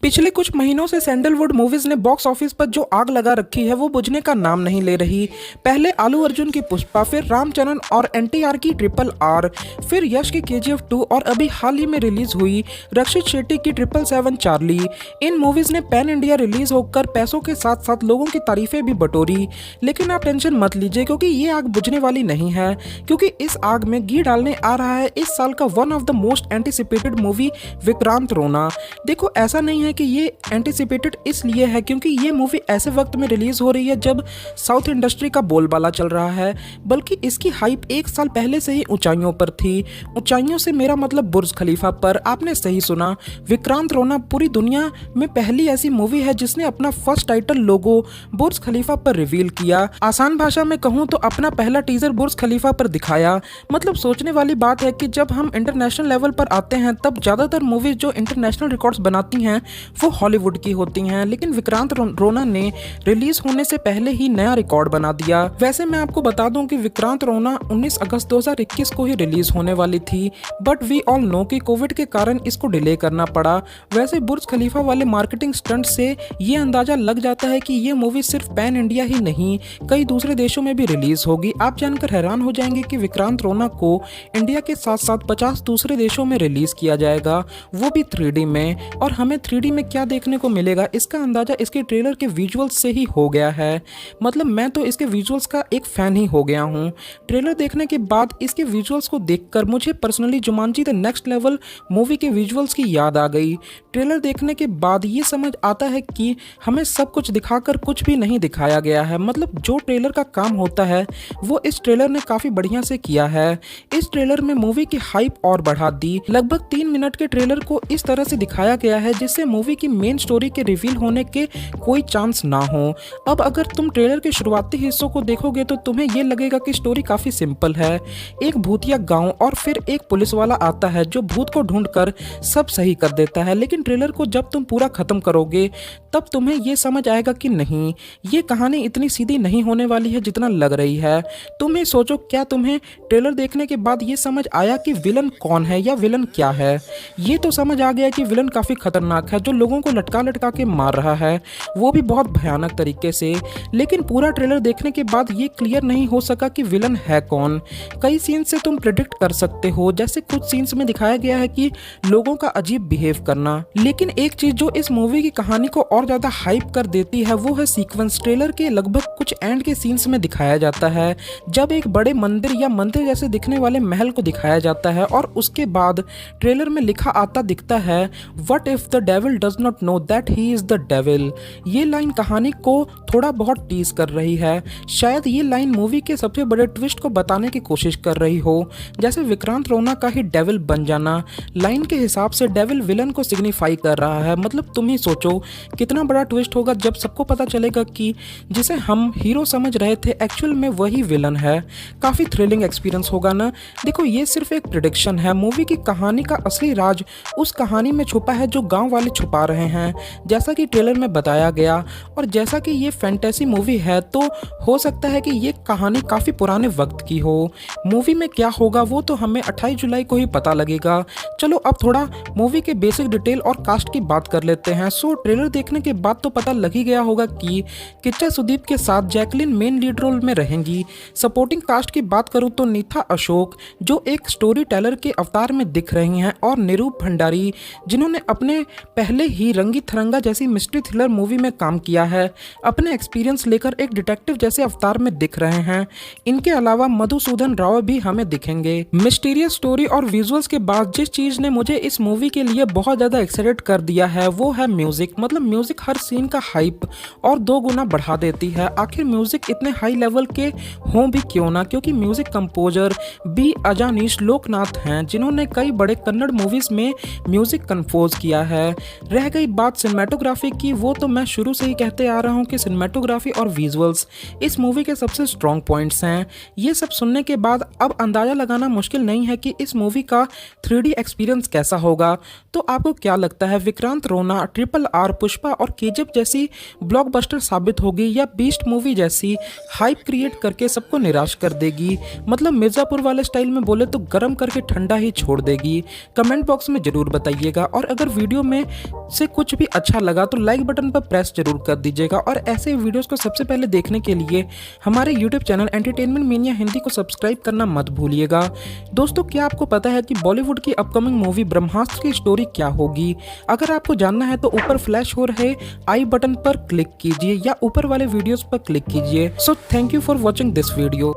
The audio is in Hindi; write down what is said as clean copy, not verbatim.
पिछले कुछ महीनों से सैंडलवुड मूवीज ने बॉक्स ऑफिस पर जो आग लगा रखी है वो बुझने का नाम नहीं ले रही। पहले आलू अर्जुन की पुष्पा, फिर रामचरण और एनटीआर की RRR, फिर यश की KGF 2 और अभी हाल ही में रिलीज हुई रक्षित शेट्टी की 777 चार्ली। इन मूवीज ने पैन इंडिया रिलीज होकर पैसों के साथ साथ लोगों की तारीफें भी बटोरी। लेकिन आप टेंशन मत लीजिए क्योंकि ये आग बुझने वाली नहीं है, क्योंकि इस आग में घी डालने आ रहा है इस साल का one of the most anticipated movie Vikrant रोना। देखो, ऐसा नहीं है कि ये एंटिसिपेटेड इसलिए है क्योंकि ये मूवी ऐसे वक्त में रिलीज हो रही है जब साउथ इंडस्ट्री का बोलबाला चल रहा है, बल्कि इसकी हाइप एक साल पहले से ही ऊंचाइयों पर थी। ऊंचाइयों से मेरा मतलब बुर्ज खलीफा पर। आपने सही सुना, विक्रांत रोना पूरी दुनिया में पहली ऐसी मूवी है जिसने अपना फर्स्ट टाइटल लोगो बुर्ज खलीफा पर रिवील किया। आसान भाषा में कहूँ तो अपना पहला टीजर बुर्ज खलीफा पर दिखाया। मतलब सोचने वाली बात है कि जब हम इंटरनेशनल लेवल पर आते हैं तब ज्यादातर मूवीज जो इंटरनेशनल रिकॉर्ड्स बनाती हैं वो हॉलीवुड की होती हैं, लेकिन विक्रांत रोना ने रिलीज होने से पहले ही नया रिकॉर्ड बना दिया। वैसे मैं आपको बता दूं कि विक्रांत रोना 19 अगस्त 2021 को ही रिलीज होने वाली थी, बट वी ऑल नो कि कोविड के कारण इसको डिले करना पड़ा। वैसे बुर्ज खलीफा वाले मार्केटिंग स्टंट से ये अंदाजा लग जाता है कि ये मूवी सिर्फ पैन इंडिया ही नहीं कई दूसरे देशों में भी रिलीज होगी। आप जानकर हैरान हो जाएंगे कि विक्रांत रोना को इंडिया के साथ साथ 50 दूसरे देशों में रिलीज किया जाएगा, वो भी 3D में। और हमें 3D में क्या देखने को मिलेगा इसका अंदाजा इसके ट्रेलर के विजुअल्स से ही हो गया है। मतलब मैं तो इसके विजुअल्स का एक फैन ही हो गया हूँ। ट्रेलर देखने के बाद इसके विजुअल्स को देखकर मुझे personally Jumanji the next level movie के विजुअल्स की याद आ गई। ट्रेलर देखने के बाद ये समझ आता है कि हमें सब कुछ दिखाकर कुछ भी नहीं दिखाया गया है। मतलब जो ट्रेलर का काम होता है वो इस ट्रेलर ने काफी बढ़िया से किया है। इस ट्रेलर में मूवी की हाइप और बढ़ा दी। लगभग 3 मिनट के ट्रेलर को इस तरह से दिखाया गया है जिससे मूवी की मेन स्टोरी के रिवील होने के कोई चांस ना हो। अब अगर तुम ट्रेलर के शुरुआती हिस्सों को देखोगे तो तुम्हें ये लगेगा कि स्टोरी काफी सिंपल है। एक भूतिया गांव और फिर एक पुलिस वाला आता है जो भूत को ढूंढकर सब सही कर देता है। लेकिन ट्रेलर को जब तुम पूरा खत्म करोगे तब तुम्हें ये समझ आएगा कि नहीं, ये कहानी इतनी सीधी नहीं होने वाली है जितना लग रही है। तुम ही सोचो, क्या तुम्हें ट्रेलर देखने के बाद ये समझ आया कि विलन कौन है या विलन क्या है? ये तो समझ आ गया कि विलन काफी खतरनाक है जो लोगों को लटका लटका के मार रहा है, वो भी बहुत भयानक तरीके से। लेकिन पूरा ट्रेलर देखने के बाद ये क्लियर नहीं हो सका कि विलन है कौन। कई सीन्स से तुम प्रेडिक्ट कर सकते हो, जैसे कुछ सीन्स में दिखाया गया है कि लोगों का अजीब बिहेव करना। लेकिन एक चीज जो इस मूवी की कहानी को और ज्यादा हाइप कर देती है वो है सीक्वेंस। ट्रेलर के लगभग कुछ एंड के सीन्स में दिखाया जाता है जब एक बड़े मंदिर या मंदिर जैसे दिखने वाले महल को दिखाया जाता है और उसके बाद ट्रेलर में लिखा आता दिखता है, what if the devil does not know that he is the devil. ये लाइन कहानी को थोड़ा बहुत टीज कर रही है। शायद ये लाइन मूवी के सबसे बड़े ट्विस्ट को बताने की कोशिश कर रही हो, जैसे विक्रांत रोना का ही डेविल बन जाना। लाइन के हिसाब से डेविल विलन को सिग्निफाई कर रहा है। मतलब तुम ही सोचो कितना बड़ा ट्विस्ट होगा जब सबको पता चलेगा कि जिसे हम हीरो समझ रहे थे एक्चुअल में वही विलन है। काफी थ्रिलिंग एक्सपीरियंस होगा ना। देखो, ये सिर्फ एक प्रेडिक्शन है। मूवी की कहानी का असली राज उस कहानी में छुपा है जो गांव वाले छुपा रहे हैं, जैसा कि ट्रेलर में बताया गया। और जैसा कि ये फैंटेसी मूवी है तो हो सकता है कि ये कहानी काफी पुराने वक्त की हो। मूवी में क्या होगा वो तो हमें 28 जुलाई को ही पता लगेगा। चलो अब थोड़ा मूवी के बेसिक डिटेल और कास्ट की बात कर लेते हैं। सो ट्रेलर देखने के बाद तो पता लग ही गया होगा कि किच्चा सुदीप के साथ जैकलिन मेन लीड रोल में रहेंगी। सपोर्टिंग कास्ट की बात करूं तो नीता अशोक जो एक स्टोरी टेलर के अवतार में दिख रही हैं, और निरूप भंडारी जिन्होंने अपने पहले ही रंगी थरंगा जैसी मिस्ट्री थ्रिलर मूवी में काम किया है, अपने एक्सपीरियंस लेकर एक डिटेक्टिव जैसे अवतार में दिख रहे हैं। इनके अलावा मधुसूदन राव भी हमें दिखेंगे। मिस्टीरियस स्टोरी और विजुअल्स के बाद जिस चीज ने मुझे इस मूवी के लिए बहुत ज्यादा एक्साइटेड कर दिया है वो है म्यूजिक। मतलब म्यूजिक हर सीन का हाइप और 2 गुना बढ़ा देती है। आखिर म्यूजिक इतने हाई लेवल के हों भी क्यों ना, क्योंकि म्यूजिक कंपोजर बी अजानीश लोकनाथ हैं जिन्होंने कई बड़े कन्नड़ मूवीज में म्यूजिक कंपोज किया है। रह गई बात सिनेमेटोग्राफी की, वो तो मैं शुरू से ही कहते आ रहा हूँ कि सिनेमेटोग्राफी और विजुअल्स इस मूवी के सबसे स्ट्रॉन्ग पॉइंट्स हैं। ये सब सुनने के बाद अब अंदाजा लगाना मुश्किल नहीं है कि इस मूवी का 3D एक्सपीरियंस कैसा होगा। तो आपको क्या लगता है, विक्रांत रोना RRR, पुष्पा और KGF जैसी ब्लॉकबस्टर साबित होगी या बीस्ट मूवी जैसी हाइप क्रिएट करके सबको निराश कर देगी? मतलब मिर्जापुर वाले स्टाइल में बोले तो गर्म करके ठंडा ही छोड़ देगी। कमेंट बॉक्स में जरूर बताइएगा। और अगर वीडियो में से कुछ भी अच्छा लगा तो लाइक बटन पर प्रेस जरूर कर दीजिएगा और ऐसे वीडियोस को सबसे पहले देखने के लिए हमारे YouTube channel entertainment mania Hindi को सब्सक्राइब करना मत भूलिएगा। दोस्तों, क्या आपको पता है कि बॉलीवुड की अपकमिंग मूवी ब्रह्मास्त्र की स्टोरी क्या होगी? अगर आपको जानना है तो ऊपर फ्लैश हो रहे आई बटन पर क्लिक कीजिए या ऊपर वाले वीडियोस पर क्लिक कीजिए। So thank you for watching this video.